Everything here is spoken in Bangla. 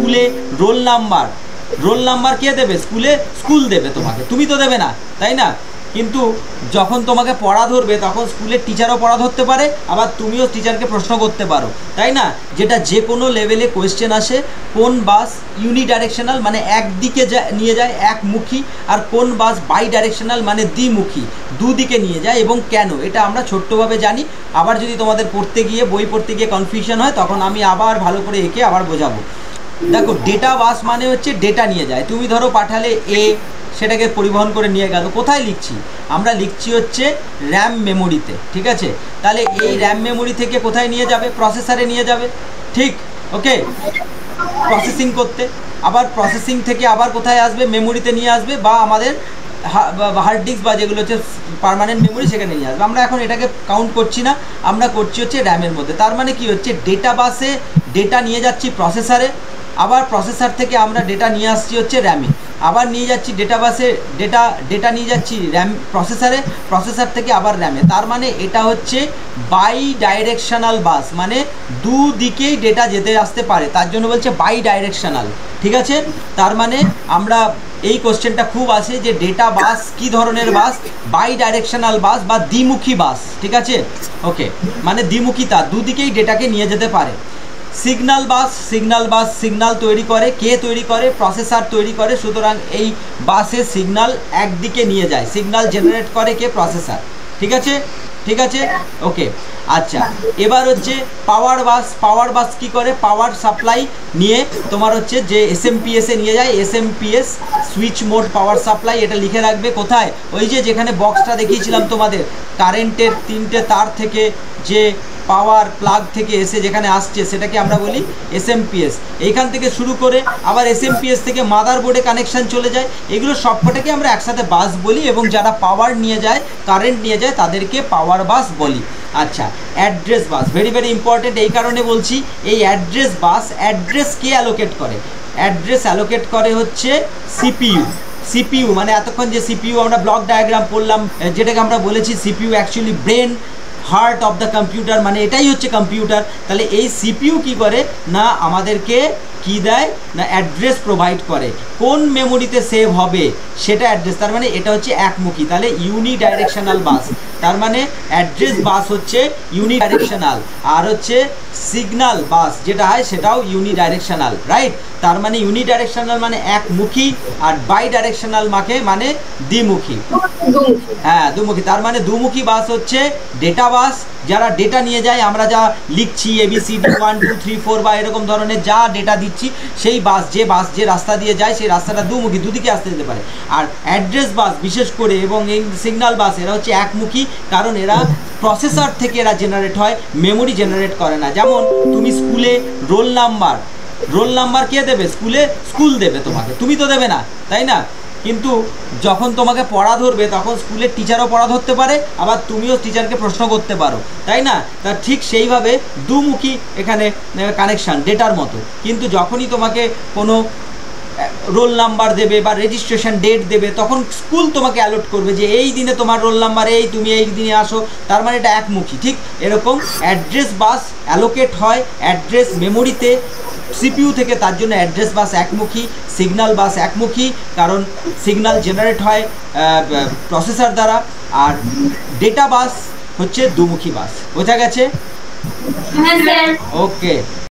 স্কুলে রোল নাম্বার কে দেবে? স্কুল দেবে তোমাকে, তুমি তো দেবে না, তাই না? কিন্তু যখন তোমাকে পড়া ধরবে তখন স্কুলের টিচারও পড়া ধরতে পারে, আবার তুমিও টিচারকে প্রশ্ন করতে পারো, তাই না? যেটা যে কোনো লেভেলে কোয়েশ্চেন আসে, কোন বাস ইউনিডাইরেকশনাল মানে একদিকে নিয়ে যায়, একমুখী, আর কোন বাস বাই ডাইরেকশনাল মানে দ্বিমুখী, দুদিকে নিয়ে যায়, এবং কেন, এটা আমরা ছোট্টভাবে জানি। আবার যদি তোমাদের বই পড়তে গিয়ে কনফিউশন হয় তখন আমি আবার ভালো করে এঁকে আবার বোঝাবো। দেখো, ডেটা বাস মানে হচ্ছে ডেটা নিয়ে যায়। তুমি ধরো পাঠালে এ, সেটাকে পরিবহন করে নিয়ে গেল, কোথায় লিখছি? আমরা লিখছি হচ্ছে র্যাম মেমোরিতে, ঠিক আছে? তাহলে এই র্যাম মেমোরি থেকে কোথায় নিয়ে যাবে? প্রসেসরে নিয়ে যাবে, ঠিক? ওকে, প্রসেসিং করতে। আবার প্রসেসিং থেকে আবার কোথায় আসবে? মেমোরিতে নিয়ে আসবে, বা আমাদের হার্ড ডিস্ক বা যেগুলো হচ্ছে পার্মানেন্ট মেমোরি সেখানে নিয়ে আসবে। আমরা এখন এটাকে কাউন্ট করছি না, আমরা করছি হচ্ছে র্যামের মধ্যে। তার মানে কি হচ্ছে, ডেটা বাসে ডেটা নিয়ে যাচ্ছি প্রসেসরে, আবার প্রসেসর থেকে আমরা ডেটা নিয়ে আসছি হচ্ছে র্যামে, আবার নিয়ে যাচ্ছি ডেটা বাসে ডেটা নিয়ে যাচ্ছি প্রসেসর থেকে আবার র্যামে। তার মানে এটা হচ্ছে বাই ডাইরেকশনাল বাস, মানে দুদিকেই ডেটা যেতে আসতে পারে, তার জন্য বলছে বাই ডাইরেকশনাল, ঠিক আছে? তার মানে আমরা এই কোশ্চেনটা খুব আসে যে ডেটা বাস কি ধরনের বাস? বাই ডাইরেকশনাল বাস বা দ্বিমুখী বাস, ঠিক আছে? ওকে, মানে দ্বিমুখিতা, দুদিকেই ডেটাকে নিয়ে যেতে পারে। সিগন্যাল বাস সিগন্যাল তৈরি করে, কে তৈরি করে? প্রসেসর তৈরি করে। সুতরাং এই বাসে সিগন্যাল একদিকে নিয়ে যায়, সিগন্যাল জেনারেট করে কে? প্রসেসর, ঠিক আছে? ওকে, আচ্ছা, এবার হচ্ছে পাওয়ার বাস কি করে? পাওয়ার সাপ্লাই নিয়ে তোমার হচ্ছে যে এসএমপিএসে নিয়ে যায়, SMPS switch mode power supply, এটা লিখে রাখবে কোথায়? ওই যে যেখানে বক্সটা দেখিয়েছিলাম তোমাদের, কারেন্টের 3টে তার থেকে যে পাওয়ার প্লাগ থেকে এসে যেখানে আসছে সেটাকে আমরা বলি এসএমপিএস। এইখান থেকে শুরু করে আবার এসএমপিএস থেকে মাদারবোর্ডে কানেকশান চলে যায়, এগুলো সবকটাকে আমরা একসাথে বাস বলি, এবং যারা পাওয়ার নিয়ে যায়, কারেন্ট নিয়ে যায়, তাদেরকে পাওয়ার বাস বলি। আচ্ছা, অ্যাড্রেস বাস ভেরি ভেরি ইম্পর্টেন্ট, এই কারণে বলছি, এই অ্যাড্রেস বাস, অ্যাড্রেস কে অ্যালোকেট করে? অ্যাড্রেস অ্যালোকেট করে হচ্ছে সিপিইউ, মানে এতক্ষণ যে সিপিইউ আমরা ব্লক ডায়াগ্রাম পড়লাম, যেটাকে আমরা বলেছি CPU actually brain, heart of the computer, মানে এটাই হচ্ছে কম্পিউটার। তাহলে এই সিপিইউ কি করে না, আমাদেরকে কি দেয় না, অ্যাড্রেস প্রোভাইড করে, কোন মেমোরিতে সেভ হবে সেটা অ্যাড্রেস। তার মানে এটা হচ্ছে একমুখী, তাহলে ইউনিডাইরেকশনাল বাস। তার মানে অ্যাড্রেস বাস হচ্ছে ইউনিডাইরেকশনাল, আর হচ্ছে সিগন্যাল বাস যেটা হয় সেটাও ইউনিডাইরেকশনাল, রাইট? তার মানে ইউনিডাইরেকশনাল মানে একমুখী, আর বাই ডাইরেকশনাল মানে দ্বিমুখী। হ্যাঁ, দুমুখী। তার মানে দুমুখী বাস হচ্ছে ডেটা বাস, যারা ডেটা নিয়ে যায়, আমরা যা লিখছি ABCD 1 2 3 4 বা এরকম ধরনের যা ডেটা দিচ্ছি, সেই বাস যে রাস্তা দিয়ে যায় সেই রাস্তাটা দুমুখী, দুদিকে আসতে যেতে পারে। আর অ্যাড্রেস বাস বিশেষ করে এবং এই সিগন্যাল বাস এরা হচ্ছে একমুখী, কারণ এরা প্রসেসর থেকে এরা জেনারেট হয়, মেমোরি জেনারেট করে না। যেমন তুমি স্কুলে রোল নাম্বার কে দেবে? স্কুল দেবে তোমাকে, তুমি তো দেবে না, তাই না? কিন্তু যখন তোমাকে পড়া ধরবে তখন স্কুলের টিচারও পড়া ধরতে পারে, আবার তুমিও টিচারকে প্রশ্ন করতে পারো, তাই না? তা ঠিক সেইভাবে দুমুখী এখানে কানেকশান ডেটার মতো। কিন্তু যখনই তোমাকে কোনো রোল নাম্বার দেবে বা রেজিস্ট্রেশন ডেট দেবে, তখন স্কুল তোমাকে অ্যালট করবে যে এই দিনে তোমার রোল নাম্বার, এই তুমি এই দিনে আসো। তার মানে এটা একমুখী। ঠিক এরকম অ্যাড্রেস বাস অ্যালোকেট হয় অ্যাড্রেস মেমোরিতে সিপিইউ থেকে, তার জন্য অ্যাড্রেস বাস একমুখী। সিগন্যাল বাস একমুখী, কারণ সিগন্যাল জেনারেট হয় প্রসেসর দ্বারা। আর ডেটা বাস হচ্ছে দুমুখী বাস। বোঝা গেছে? ওকে।